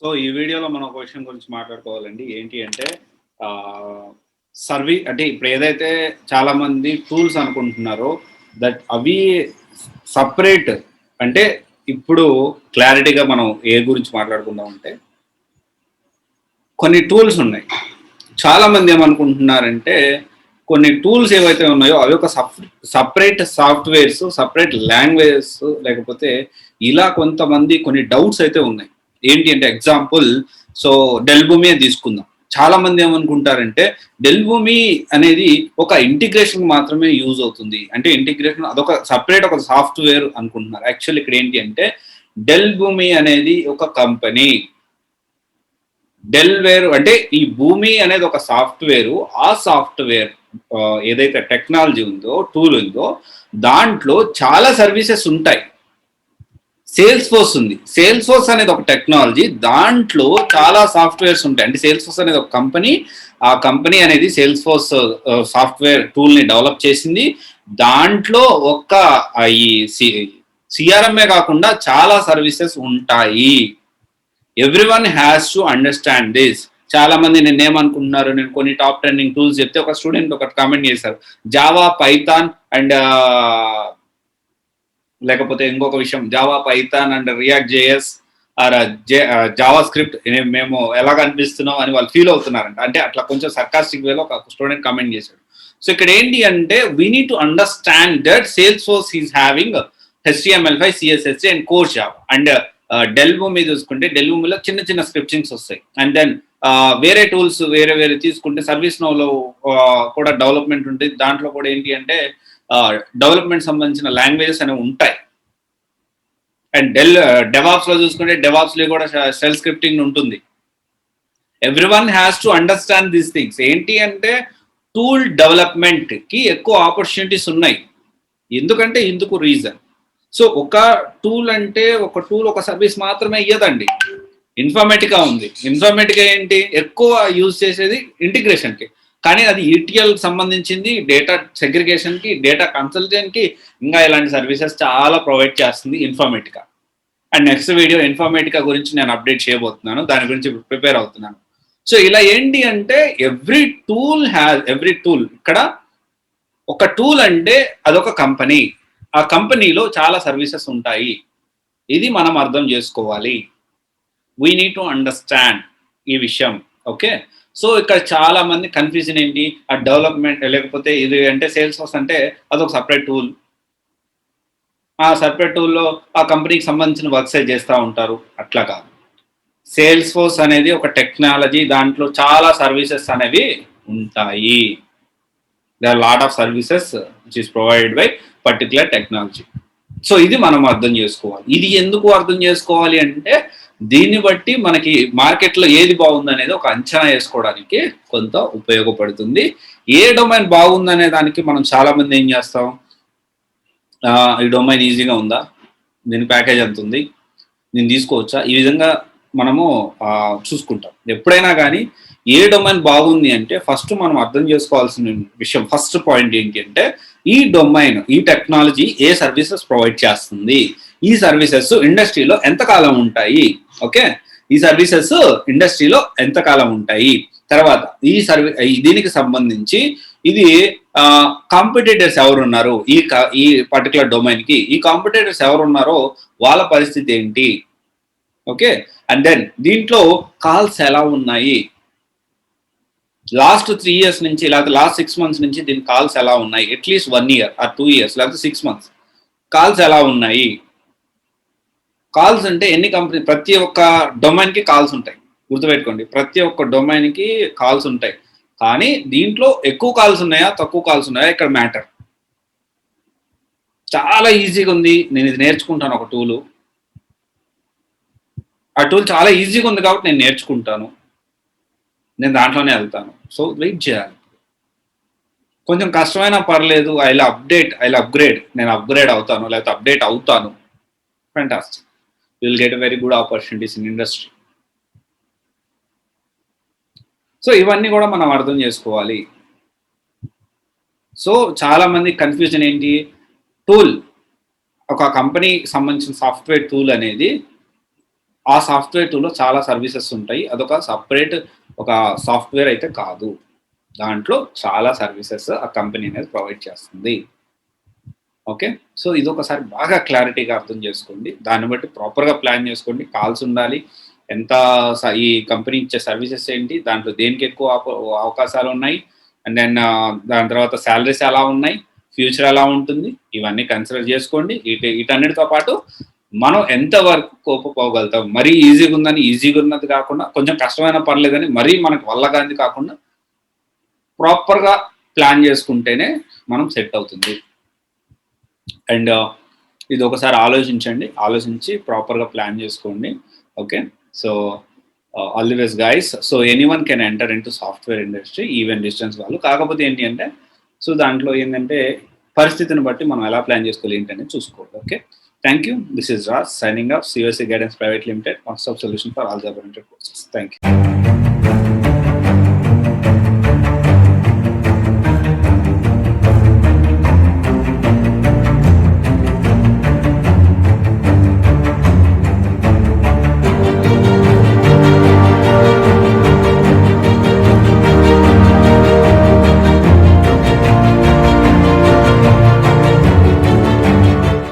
So ఈ వీడియోలో మనం ఒక విషయం గురించి మాట్లాడుకోవాలండి. ఏంటి అంటే అంటే ఇప్పుడు ఏదైతే చాలా మంది టూల్స్ అనుకుంటున్నారో అవి సపరేట్. అంటే ఇప్పుడు క్లారిటీగా మనం ఏ గురించి మాట్లాడుకుందాం అంటే కొన్ని టూల్స్ ఉన్నాయి. చాలా మంది ఏమనుకుంటున్నారంటే కొన్ని టూల్స్ ఏవైతే ఉన్నాయో అవి ఒక సపరేట్ సాఫ్ట్వేర్స్, సపరేట్ లాంగ్వేజెస్, లేకపోతే ఇలా కొంతమంది కొన్ని డౌట్స్ అయితే ఉన్నాయి. ఏంటి అంటే ఎగ్జాంపుల్ డెల్ భూమి తీసుకుందాం. చాలా మంది ఏమనుకుంటారంటే డెల్ భూమి అనేది ఒక ఇంటిగ్రేషన్ మాత్రమే యూజ్ అవుతుంది. అంటే ఇంటిగ్రేషన్ అదొక సపరేట్ ఒక సాఫ్ట్వేర్ అనుకుంటున్నారు. యాక్చువల్ ఇక్కడ ఏంటి అంటే డెల్ భూమి అనేది ఒక కంపెనీ. డెల్వేర్ అంటే ఈ భూమి అనేది ఒక సాఫ్ట్వేర్. ఆ సాఫ్ట్వేర్ ఏదైతే టెక్నాలజీ ఉందో, టూల్ ఉందో, దాంట్లో చాలా సర్వీసెస్ ఉంటాయి. సేల్స్ ఫోర్స్ ఉంది. సేల్స్ ఫోర్స్ అనేది ఒక టెక్నాలజీ, దాంట్లో చాలా సాఫ్ట్వేర్స్ ఉంటాయి. అంటే సేల్స్ ఫోర్స్ అనేది ఒక కంపెనీ. ఆ కంపెనీ అనేది సేల్స్ ఫోర్స్ సాఫ్ట్వేర్ టూల్ ని డెవలప్ చేసింది. దాంట్లో ఈ సిఆర్ఎంఏ కాకుండా చాలా సర్వీసెస్ ఉంటాయి. Everyone has to understand this. చాలా మంది నేనేమనుకుంటున్నారు, నేను కొన్ని టాప్ ట్రెండింగ్ టూల్స్ చెప్తే ఒక స్టూడెంట్ ఒకటి కామెంట్ చేశారు, జావా, పైథాన్ అండ్ లేకపోతే ఇంకొక విషయం, Java, Python and React JS or JavaScript మేము ఎలా కనిపిస్తున్నాం అని వాళ్ళు ఫీల్ అవుతున్నారంట. అంటే అట్లా కొంచెం సర్కాస్టిక్ వేలో ఒక స్టూడెంట్ కామెంట్ చేశాడు. సో ఇక్కడ ఏంటి అంటే we need to understand that Salesforce is having HTML5, CSS and core Java. And Dell భూమి చూసుకుంటే డెల్ భూమిలో చిన్న చిన్న స్క్రిప్టింగ్స్ వస్తాయి. అండ్ దెన్ వేరే టూల్స్ వేరే తీసుకుంటే సర్వీస్ నోలో కూడా డెవలప్మెంట్ ఉంటుంది. దాంట్లో కూడా ఏంటి అంటే డెవలప్మెంట్ సంబంధించిన లాంగ్వేజెస్ అనేవి ఉంటాయి. అండ్ డెవాప్స్ లో చూసుకుంటే డెవాప్స్ లో కూడా షెల్ స్క్రిప్టింగ్ ఉంటుంది. Everyone has to understand these things. ఏంటి అంటే టూల్ డెవలప్మెంట్ కి ఎక్కువ ఆపర్చునిటీస్ ఉన్నాయి. ఎందుకంటే ఇందుకు రీజన్. సో ఒక టూల్ అంటే ఒక సర్వీస్ మాత్రమే ఇయ్యదండి. ఇన్ఫర్మేటికా ఉంది. ఇన్ఫర్మేటికా ఏంటి ఎక్కువ యూజ్ చేసేది ఇంటిగ్రేషన్కి, కానీ అది ETL సంబంధించింది, డేటా సెగ్రిగేషన్కి, డేటా కన్సల్టెంట్కి, ఇంకా ఇలాంటి సర్వీసెస్ చాలా ప్రొవైడ్ చేస్తుంది Informatica. And next video Informatica గురించి నేను అప్డేట్ చేయబోతున్నాను, దాని గురించి ప్రిపేర్ అవుతున్నాను. సో ఇలా ఏంటి అంటే ఎవ్రీ టూల్ ఇక్కడ ఒక టూల్ అంటే అదొక కంపెనీ. ఆ కంపెనీలో చాలా సర్వీసెస్ ఉంటాయి. ఇది మనం అర్థం చేసుకోవాలి. వీ నీడ్ టు అండర్స్టాండ్ ఈ విషయం. ఓకే, సో ఇక్కడ చాలా మంది కన్ఫ్యూజన్ ఏంటి, ఆ డెవలప్మెంట్ లేకపోతే ఇది అంటే సేల్స్ ఫోర్స్ అంటే అదొక సపరేట్ టూల్. ఆ సపరేట్ టూల్లో ఆ కంపెనీకి సంబంధించిన వర్క్స్ చేస్తూ ఉంటారు. అట్లా కాదు. సేల్స్ ఫోర్స్ అనేది ఒక టెక్నాలజీ, దాంట్లో చాలా సర్వీసెస్ అనేవి ఉంటాయి. there are a lot of services which is provided by particular technology. So ఇది మనం అర్థం చేసుకోవాలి. ఇది ఎందుకు అర్థం చేసుకోవాలి అంటే దీన్ని బట్టి మనకి మార్కెట్లో ఏది బాగుందనేది ఒక అంచనా వేసుకోవడానికి కొంత ఉపయోగపడుతుంది. ఏ డొమైన్ బాగుందనే దానికి మనం చాలా మంది ఏం చేస్తాం, ఈ డొమైన్ ఈజీగా ఉందా, దీని ప్యాకేజ్ ఎంత ఉంది, నేను తీసుకోవచ్చా, ఈ విధంగా మనము చూసుకుంటాం. ఎప్పుడైనా కానీ ఏ డొమైన్ బాగుంది అంటే ఫస్ట్ మనం అర్థం చేసుకోవాల్సిన విషయం, ఫస్ట్ పాయింట్ ఏంటి అంటే ఈ డొమైన్, ఈ టెక్నాలజీ ఏ సర్వీసెస్ ప్రొవైడ్ చేస్తుంది, ఈ సర్వీసెస్ ఇండస్ట్రీలో ఎంతకాలం ఉంటాయి. ఓకే, ఈ సర్వీసెస్ ఇండస్ట్రీలో ఎంతకాలం ఉంటాయి. తర్వాత దీనికి సంబంధించి ఇది కాంపిటేటర్స్ ఎవరున్నారు ఈ పర్టికులర్ డొమైన్ కి, ఈ కాంపిటేటర్స్ ఎవరున్నారో వాళ్ళ పరిస్థితి ఏంటి. ఓకే, అండ్ దెన్ దీంట్లో కాల్స్ ఎలా ఉన్నాయి, లాస్ట్ 3 years నుంచి లేకపోతే లాస్ట్ 6 months నుంచి దీని కాల్స్ ఎలా ఉన్నాయి, అట్లీస్ట్ 1 year ఆర్ 2 years లేకపోతే 6 months కాల్స్ ఎలా ఉన్నాయి. కాల్స్ అంటే ఎన్ని కంపెనీ, ప్రతి ఒక్క డొమైన్కి కాల్స్ ఉంటాయి. గుర్తుపెట్టుకోండి, ప్రతి ఒక్క డొమైన్కి కాల్స్ ఉంటాయి. కానీ దీంట్లో ఎక్కువ కాల్స్ ఉన్నాయా తక్కువ కాల్స్ ఉన్నాయా ఇక్కడ మ్యాటర్. చాలా ఈజీగా ఉంది, నేను ఇది నేర్చుకుంటాను. ఒక టూలు, ఆ టూల్ చాలా ఈజీగా ఉంది కాబట్టి నేను నేర్చుకుంటాను, నేను దాంట్లోనే వెళ్తాను. సో వెయిట్ చేయాలి. కొంచెం కష్టమైనా పర్లేదు, ఐ అప్గ్రేడ్, నేను అప్గ్రేడ్ అవుతాను లేకపోతే అప్డేట్ అవుతాను. Fantastic, you will get a very good opportunities in industry. So ఇవన్నీ కూడా మనం అర్థం చేసుకోవాలి. సో చాలా మంది కన్ఫ్యూజన్ ఏంటి, టూల్, ఒక కంపెనీకి సంబంధించిన సాఫ్ట్వేర్ టూల్ అనేది ఆ సాఫ్ట్వేర్ టూల్లో చాలా సర్వీసెస్ ఉంటాయి. అదొక సపరేట్ ఒక సాఫ్ట్వేర్ అయితే కాదు. దాంట్లో చాలా సర్వీసెస్ ఆ కంపెనీ అనేది ప్రొవైడ్ చేస్తుంది. ఓకే. సో ఇదొకసారి బాగా క్లారిటీగా అర్థం చేసుకోండి. దాన్ని బట్టి ప్రాపర్‌గా ప్లాన్ చేసుకోండి. కాల్స్ ఉండాలి. ఎంత ఈ కంపెనీ ఇచ్చే సర్వీసెస్ ఏంటి? దాంట్లో దేనికి ఎక్కువ అవకాశాలున్నాయి? అండ్ దెన్ దాని తర్వాత సాలరీస్ ఎలా ఉన్నాయి? ఫ్యూచర్ ఎలా ఉంటుంది? ఇవన్నీ కన్సిడర్ చేసుకోండి. వీటన్నిటితో పాటు మనం ఎంత వరకు కోల్పోగలుగుతాం. మరీ ఈజీగా ఉన్నది కాకుండా, కొంచెం కష్టమైనా పర్లేదని మరీ మనకు వల్ల కానిది కాకుండా ప్రాపర్‌గా ప్లాన్ చేసుకుంటేనే మనం సెట్ అవుతుంది. అండ్ ఇది ఒకసారి ఆలోచించండి. ఆలోచించి ప్రాపర్‌గా ప్లాన్ చేసుకోండి. Okay. So all the best guys. So anyone can enter into software industry even distance వాళ్ళు. కాకపోతే ఏంటి అంటే సో దాంట్లో ఏంటంటే పరిస్థితిని బట్టి మనం ఎలా ప్లాన్ చేసుకోవాలి ఏంటనేది చూసుకోవాలి. Okay. Thank you. This is Raj signing off CYC guidance private limited. One stop solution for all job oriented courses. Thank you.